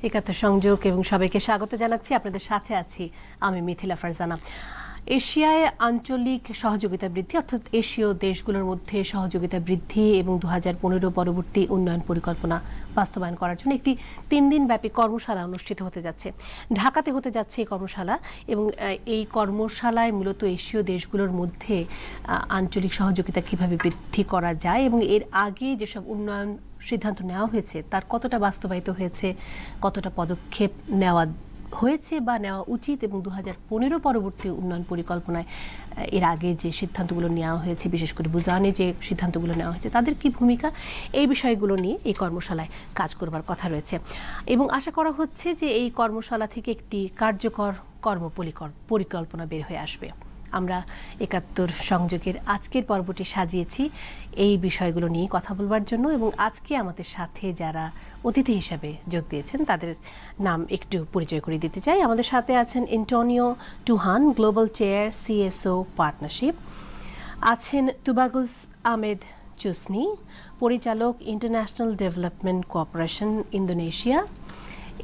একাত্তর সংযোগ এবং সবাইকে স্বাগত জানাচ্ছি। আপনাদের সাথে আছি আমি মিথিলা ফারজানা। এশিয়ায় আঞ্চলিক সহযোগিতা বৃদ্ধি অর্থাৎ এশীয় দেশগুলোর মধ্যে সহযোগিতা বৃদ্ধি এবং 2015 পরবর্তী উন্নয়ন পরিকল্পনা বাস্তবায়ন করার জন্য একটি 3 দিন ব্যাপী কর্মশালা অনুষ্ঠিত হতে যাচ্ছে। ঢাকাতে হতে যাচ্ছে এই কর্মশালা এবং এই কর্মশালায় মূলত এশীয় দেশগুলোর মধ্যে আঞ্চলিক সহযোগিতা কিভাবে বৃদ্ধি করা যায় এবং এর আগে যেসব উন্নয়ন সিদ্ধান্ত নেওয়া হয়েছে তার কতটা বাস্তবায়িত হয়েছে, কতটা পদক্ষেপ নেওয়া হয়েছে বা নেওয়া উচিত এবং 2015 পরবর্তী উন্নয়ন পরিকল্পনায় এর আগে যে সিদ্ধান্তগুলো নেওয়া হয়েছে, বিশেষ করে বুজানে যে সিদ্ধান্তগুলো নেওয়া হয়েছে তাদের কি ভূমিকা, এই বিষয়গুলো নিয়ে এই কর্মশালায় কাজ করবার কথা রয়েছে এবং আশা করা হচ্ছে যে এই কর্মশালা থেকে একটি কার্যকর পরিকল্পনা বের হয়ে আসবে। আমরা একাত্তর সংযোগের আজকের পর্বটি সাজিয়েছি এই বিষয়গুলো নিয়ে কথা বলবার জন্য এবং আজকে আমাদের সাথে যারা অতিথি হিসাবে যোগ দিয়েছেন তাদের নাম একটু পরিচয় করে দিতে চাই। আমাদের সাথে আছেন Antonio Tuhan, global chair CSO partnership, আছেন তুবাগুস আহমেদ চোসনি, পরিচালক ইন্টারন্যাশনাল ডেভেলপমেন্ট কোঅপারেশন ইন্দোনেশিয়া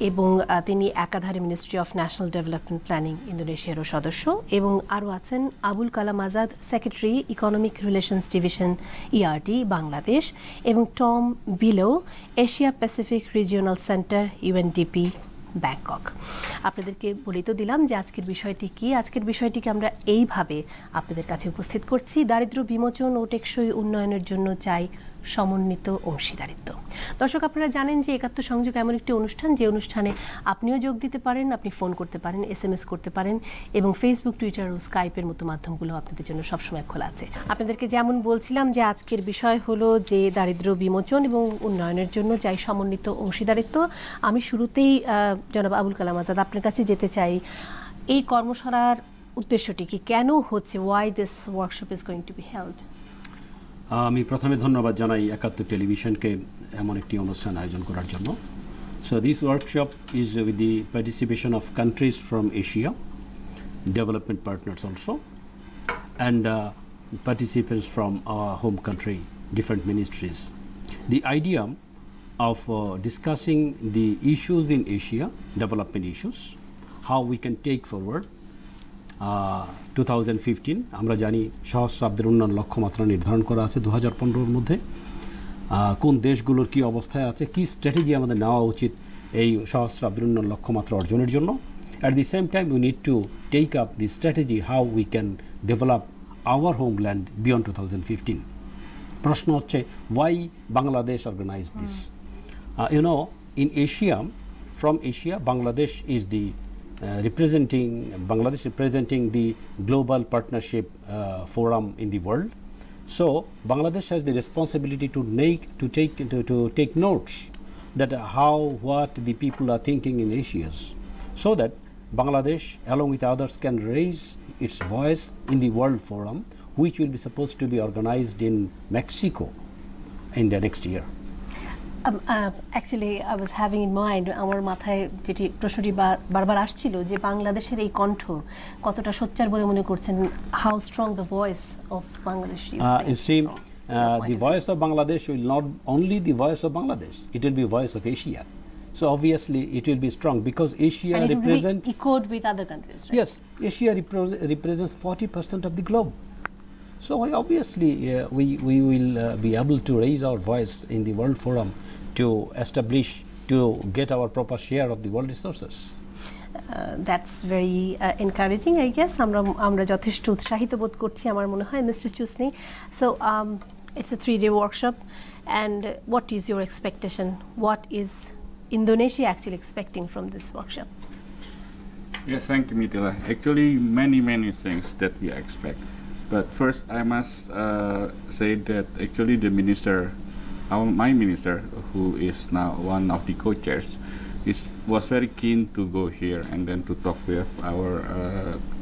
এবং তিনি একাধারে ministry of national development planning ইন্দোনেশিয়ারও সদস্য এবং আরও আছেন Abul Kalam Azad, secretary economic relations division ERD Bangladesh এবং Tom Beloe, Asia Pacific regional centre UNDP Bangkok. আপনাদেরকে বলেই তো দিলাম যে আজকের বিষয়টি কি। আজকের বিষয়টিকে আমরা এইভাবে আপনাদের কাছে উপস্থিত করছি: দারিদ্র্য বিমোচন ও টেকসই উন্নয়নের জন্য চাই সমন্বিত অংশীদারিত্ব। দর্শক, আপনারা জানেন যে একাত্তর সংযোগ এমন একটি অনুষ্ঠান যে অনুষ্ঠানে আপনিও যোগ দিতে পারেন, আপনি ফোন করতে পারেন, SMS করতে পারেন এবং ফেসবুক, টুইটার ও স্কাইপের মতো মাধ্যমগুলো আপনাদের জন্য সবসময় খোলা আছে। আপনাদেরকে যেমন বলছিলাম যে আজকের বিষয় হলো যে দারিদ্র্য বিমোচন এবং উন্নয়নের জন্য চাই সমন্বিত অংশীদারিত্ব। আমি শুরুতেই জনাব আবুল কালাম আজাদ আপনার কাছে যেতে চাই, এই কর্মশালার উদ্দেশ্যটি কি, কেন হচ্ছে, why this workshop is going to be held? আমি প্রথমে ধন্যবাদ জানাই একাত্তর টেলিভিশনকে এমন একটি অনুষ্ঠান আয়োজন করার জন্য। So this workshop is with the participation of countries from Asia, development partners also, and participants from our home country, different ministries. The idea of discussing the issues in Asia, development issues, how we can take forward 2015 আমরা জানি সহস্রাব্দের উন্নয়ন লক্ষ্যমাত্রা নির্ধারণ করা আছে 2015 মধ্যে। কোন দেশগুলোর কি অবস্থায় আছে, কি স্ট্র্যাটেজি আমাদের নেওয়া উচিত এই সহস্রাব্দের উন্নয়ন লক্ষ্যমাত্রা অর্জনের জন্য। At the same time, we need to take up the strategy how we can develop our homeland beyond 2015. প্রশ্ন হচ্ছে, why Bangladesh organized this? You know, in Asia, from Asia, Bangladesh is the Bangladesh representing the global partnership forum in the world. So Bangladesh has the responsibility to take notes that what the people are thinking in Asia, so that Bangladesh, along with others, can raise its voice in the World Forum, which will be supposed to be organized in Mexico in the next year. Actually, I was having in mind, আমার মাথায় যেটি প্রশ্নটি বারবার আসছিল যে বাংলাদেশের এই কণ্ঠ কতটা সোচ্চার বলে মনে করছেন? How strong the voice of Bangladesh? You see, the voice of Bangladesh will not only the voice of Bangladesh; it will be voice of Asia. So obviously it will be strong because Asia and it represents. Will be echoed with other countries, right? Yes, Asia represents 40% of the globe. So obviously we will be able to raise our voice in the World Forum to establish, to get our proper share of the world resources. That's very encouraging, I guess. আমরা যথেষ্ট উৎসাহিত বোধ করছি আমার মনে হয়, Mr. Choesni. So it's a 3-day workshop, and what is your expectation? What is Indonesia actually expecting from this workshop? Yes, thank you, Mithila. Actually, many things that we expect. But first, I must say that actually the minister, my minister, who is now one of the co-chairs, was very keen to go here and then to talk with our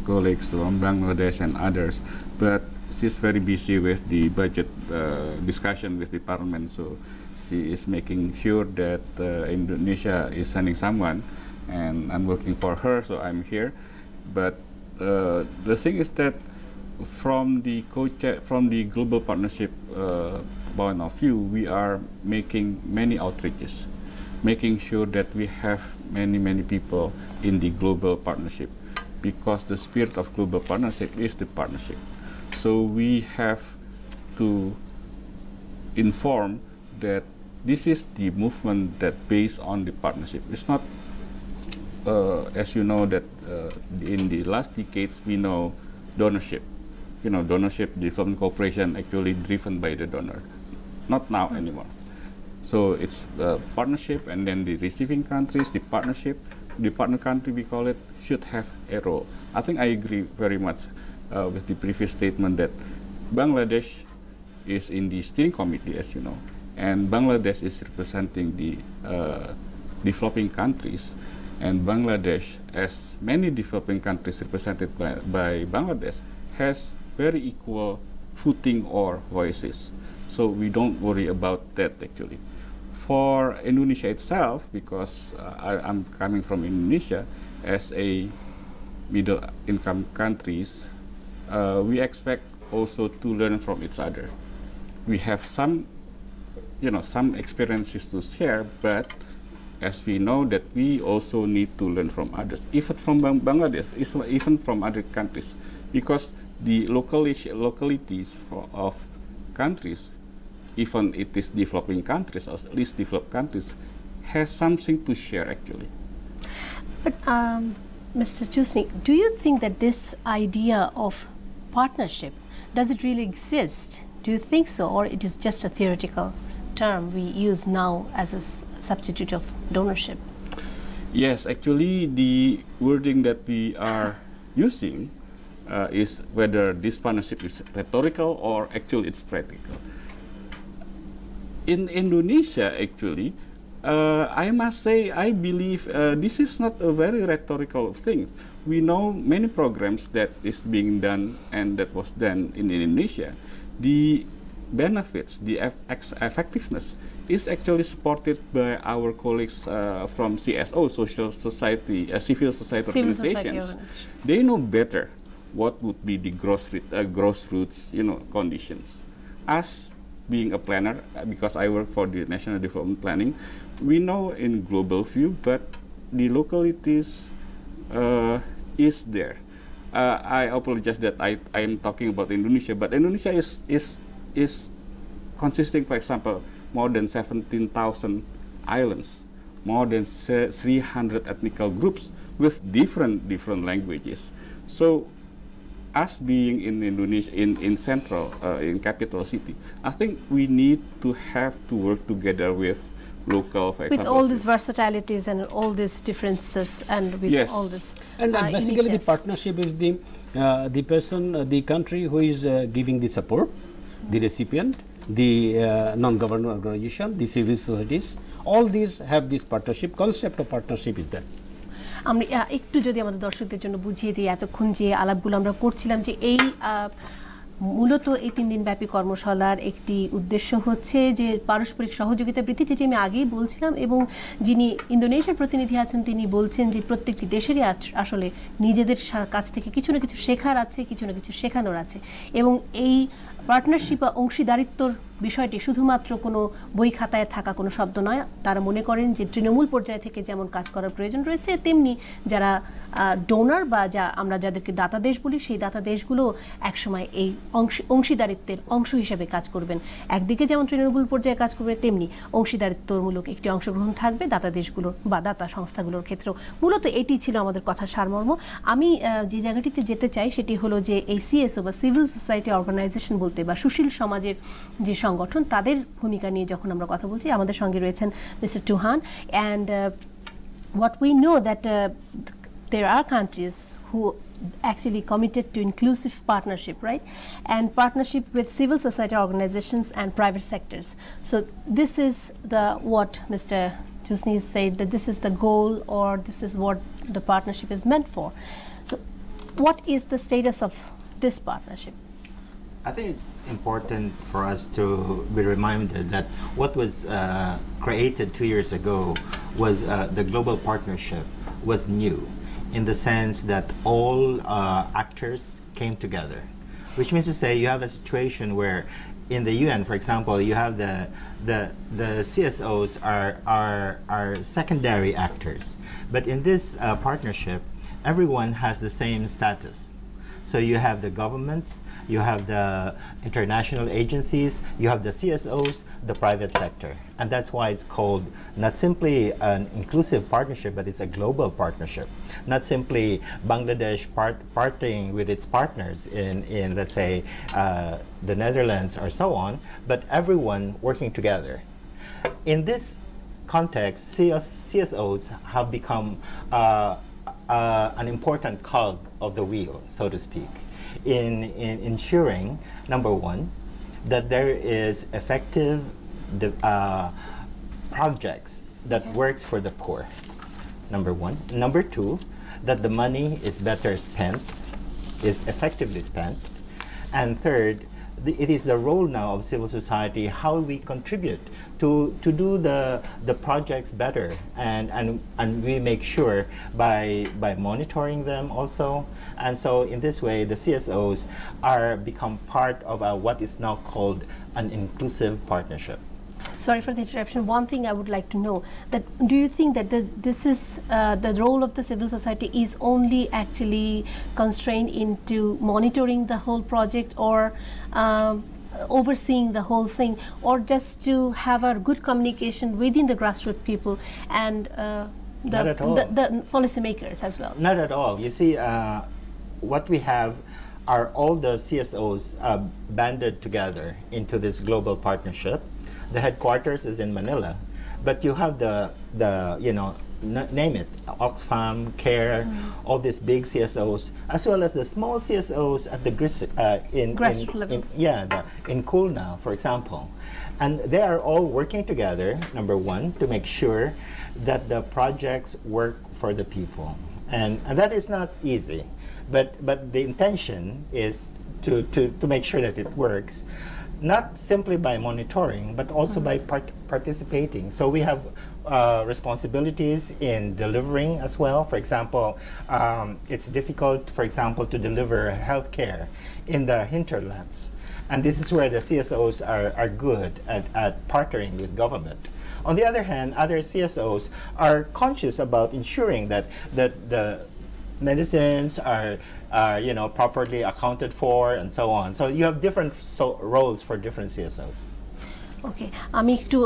colleagues from Bangladesh and others. But she's very busy with the budget discussion with the parliament, so she is making sure that Indonesia is sending someone, and I'm working for her, so I'm here. But the thing is that from the global partnership point of view, we are making many outreaches. making sure that we have many people in the global partnership, because the spirit of global partnership is the partnership. So we have to inform that this is the movement that based on the partnership. It's not, as you know, that in the last decades we know donorship. You know, donorship, development cooperation actually driven by the donor. Not now anymore. So it's partnership, and then the receiving countries, the partnership, the partner country we call it, should have a role. I think I agree very much with the previous statement that Bangladesh is in the steering committee, as you know, and Bangladesh is representing the developing countries, and Bangladesh, as many developing countries represented by Bangladesh, has very equal footing or voices. So we don't worry about that actually. For Indonesia itself, because I'm coming from Indonesia, as a middle income countries, we expect also to learn from each other. We have some, some experiences to share, but as we know that we also need to learn from others, even from Bangladesh, even from other countries, because the localities of countries, even it is developing countries or at least developed countries, has something to share actually. But Mr. Choesni, do you think that this idea of partnership, does it really exist? Do you think so, or it is just a theoretical term we use now as a substitute of donorship? Yes, actually the wording that we are using is whether this partnership is rhetorical or actually it's practical. In Indonesia, actually, I must say, I believe this is not a very rhetorical thing. We know many programs that is being done and that was done in Indonesia. The benefits, the effectiveness is actually supported by our colleagues from CSO, civil society organizations. They know better what would be the grassroots, conditions. As being a planner, because I work for the National Development Planning, we know in global view, but the localities is there. I apologize that I am talking about Indonesia, but Indonesia is consisting, for example, more than 17,000 islands, more than 300 ethnical groups with different languages. So, us being in Indonesia, in central, in capital city, I think we need to have to work together with local, for example. With all these versatilities and all these differences, and with all this. And basically, the partnership is the person, the country who is giving the support, the recipient, the non-governmental organization, the civil societies. All these have this partnership. Concept of partnership is there. আমরা একটু যদি আমাদের দর্শকদের জন্য বুঝিয়ে দিই, এতক্ষণ যে আলাপগুলো আমরা করছিলাম, যে এই মূলত এই 3 দিন ব্যাপী কর্মশালার একটি উদ্দেশ্য হচ্ছে যে পারস্পরিক সহযোগিতা বৃদ্ধি, যেটি আমি আগেই বলছিলাম, এবং যিনি ইন্দোনেশিয়ার প্রতিনিধি আছেন তিনি বলছেন যে প্রত্যেকটি দেশেরই আসলে নিজেদের কাছ থেকে কিছু না কিছু শেখার আছে, কিছু না কিছু শেখানোর আছে, এবং এই পার্টনারশিপ বা অংশীদারিত্বর বিষয়টি শুধুমাত্র কোনো বই খাতায় থাকা কোনো শব্দ নয়। তারা মনে করেন যে তৃণমূল পর্যায় থেকে যেমন কাজ করার প্রয়োজন রয়েছে, তেমনি যারা ডোনার বা আমরা যাদেরকে দাতা দেশ বলি, সেই দাতা দেশগুলো একসময় এই অংশীদারিত্বের অংশ হিসেবে কাজ করবেন। একদিকে যেমন তৃণমূল পর্যায়ে কাজ করবে, তেমনি অংশীদারিত্বমূলক একটি অংশগ্রহণ থাকবে দাতা দেশগুলোর বা দাতা সংস্থাগুলোর ক্ষেত্রেও। মূলত এটি ছিল আমাদের কথার সারমর্ম। আমি যে জায়গাটিতে যেতে চাই সেটি হলো যে এই সিএসও বা সিভিল সোসাইটি অর্গানাইজেশন বলতে বা সুশীল সমাজের যে সংগঠন, তাদের ভূমিকা নিয়ে যখন আমরা কথা বলছি, আমাদের সঙ্গে রয়েছেন mister Tuhan. And what we know that there are countries who actually committed to inclusive partnership, right? And partnership with civil society organizations and private sectors. So this is what Mr. Choesni said, that this is the goal, or this is what the partnership is meant for. So what is the status of this partnership? I think it's important for us to be reminded that what was created 2 years ago was the global partnership was new, in the sense that all actors came together, which means to say you have a situation where in the UN, for example, you have the CSOs are secondary actors, but in this partnership, everyone has the same status. So you have the governments, you have the international agencies, you have the CSOs, the private sector. And that's why it's called not simply an inclusive partnership, but it's a global partnership. Not simply Bangladesh partnering with its partners in let's say, the Netherlands or so on, but everyone working together. In this context, CSOs have become an important cog of the wheel, so to speak, in ensuring, number one, that there is effective projects that works for the poor, number one. Number two, that the money is better spent, is effectively spent. And third, it is the role now of civil society how we contribute to do the projects better, and we make sure by monitoring them also. And so in this way, the CSOs become part of what is now called an inclusive partnership. Sorry for the interruption. One thing I would like to know, that do you think that this is the role of the civil society is only actually constrained into monitoring the whole project, or overseeing the whole thing, or just to have a good communication within the grassroots people and the policymakers as well? Not at all. You see, what we have are all the CSOs banded together into this global partnership. The headquarters is in Manila, but you have the name it, Oxfam, CARE, all these big CSOs, as well as the small CSOs at the grassroots levels. In Kulna, for example. And they are all working together, number one, to make sure that the projects work for the people. And that is not easy, but the intention is to make sure that it works, not simply by monitoring, but also by participating. So we have responsibilities in delivering as well. For example, it's difficult, for example, to deliver healthcare in the hinterlands. And this is where the CSOs are good at partnering with government. On the other hand, other CSOs are conscious about ensuring that the medicines are properly accounted for, and so on. So you have different roles for different CSOs. ওকে, আমি একটু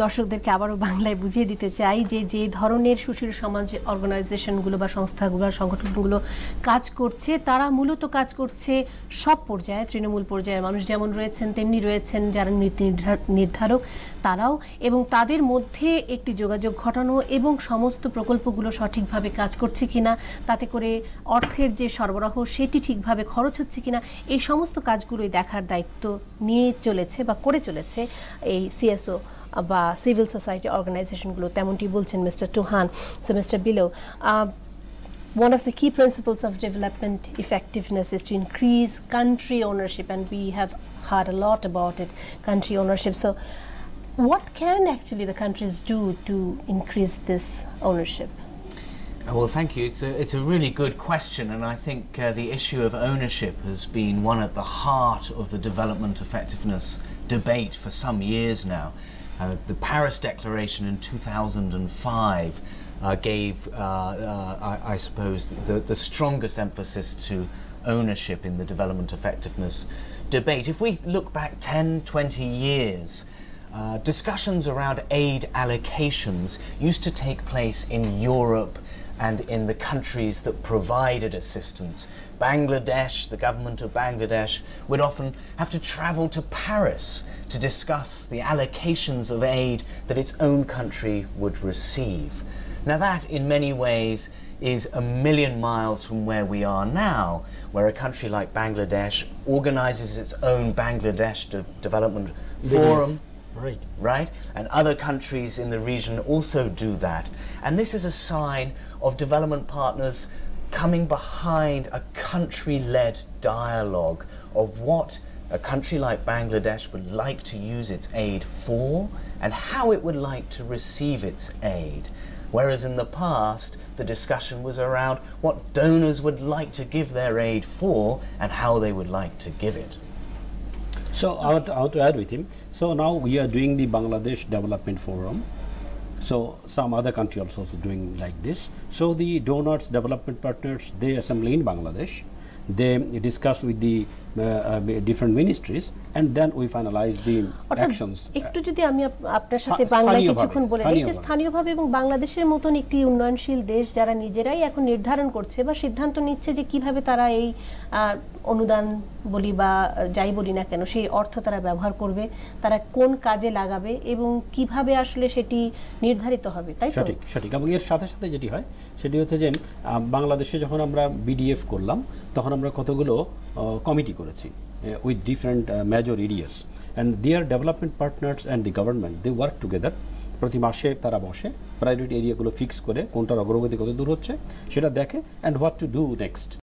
দর্শকদেরকে আবারও বাংলায় বুঝিয়ে দিতে চাই যে ধরনের সুশীল সমাজ অর্গানাইজেশনগুলো বা সংস্থাগুলো সংগঠনগুলো কাজ করছে, তারা মূলত কাজ করছে সব পর্যায়ে, তৃণমূল পর্যায়ের মানুষ যেমন রয়েছেন তেমনি রয়েছেন যারা নীতি নির্ধারক তারাও, এবং তাদের মধ্যে একটি যোগাযোগ ঘটানো এবং সমস্ত প্রকল্পগুলো সঠিকভাবে কাজ করছে কিনা, তাতে করে অর্থের যে সরবরাহ সেটি ঠিকভাবে খরচ হচ্ছে কিনা, এই সমস্ত কাজগুলোই দেখার দায়িত্ব নিয়ে চলেছে বা করে চলেছে এই সিএসও বা সিভিল সোসাইটি অর্গানাইজেশনগুলো, তেমনটি বলছেন mister Tuhan. So mister Beloe, one of the key principles of development effectiveness is to increase country ownership, and we have heard a lot about it, country ownership. So what can actually the countries do to increase this ownership? Well, thank you. It's a really good question, and I think the issue of ownership has been one at the heart of the development effectiveness debate for some years now. The Paris Declaration in 2005 gave, I suppose, the strongest emphasis to ownership in the development effectiveness debate. If we look back 10, 20 years, discussions around aid allocations used to take place in Europe and in the countries that provided assistance. Bangladesh, the government of Bangladesh, would often have to travel to Paris to discuss the allocations of aid that its own country would receive. Now that, in many ways, is a million miles from where we are now, where a country like Bangladesh organizes its own Bangladesh Development Forum. Right? And other countries in the region also do that. And this is a sign of development partners coming behind a country-led dialogue of what a country like Bangladesh would like to use its aid for and how it would like to receive its aid. Whereas in the past, the discussion was around what donors would like to give their aid for and how they would like to give it. So I want to add with him. So now we are doing the Bangladesh Development Forum. So some other country also is doing like this. So the donors, development partners, they assemble in Bangladesh. They discuss with the different ministries, and then we finalize the actions. একটু যদি আমি আপনার সাথে বাংলায় কিছুক্ষণ বলে নিই যে স্থানীয়ভাবে এবং বাংলাদেশের মতন একটি উন্নয়নশীল দেশ যারা নিজেরাই এখন নির্ধারণ করছে বা সিদ্ধান্ত নিচ্ছে যে কিভাবে তারা এই অনুদান বলি বা যাই বলি না কেন সেই অর্থ তারা ব্যবহার করবে, তারা কোন কাজে লাগাবে এবং কিভাবে আসলে সেটি নির্ধারিত হবে, তাই তো? সঠিক সঠিক। এবং এর সাথে সাথে যেটি হয় সেটি হচ্ছে যে বাংলাদেশে যখন আমরা বিডিএফ করলাম তখন আমরা কতগুলো কমিটি করেছি with different major areas, and their development partners and the government, they work together. প্রতি মাসে তারা বসে প্রায়োরিটি এরিয়াগুলো ফিক্স করে কোনটার অগ্রগতি কত দূর হচ্ছে সেটা দেখে, and what to do next.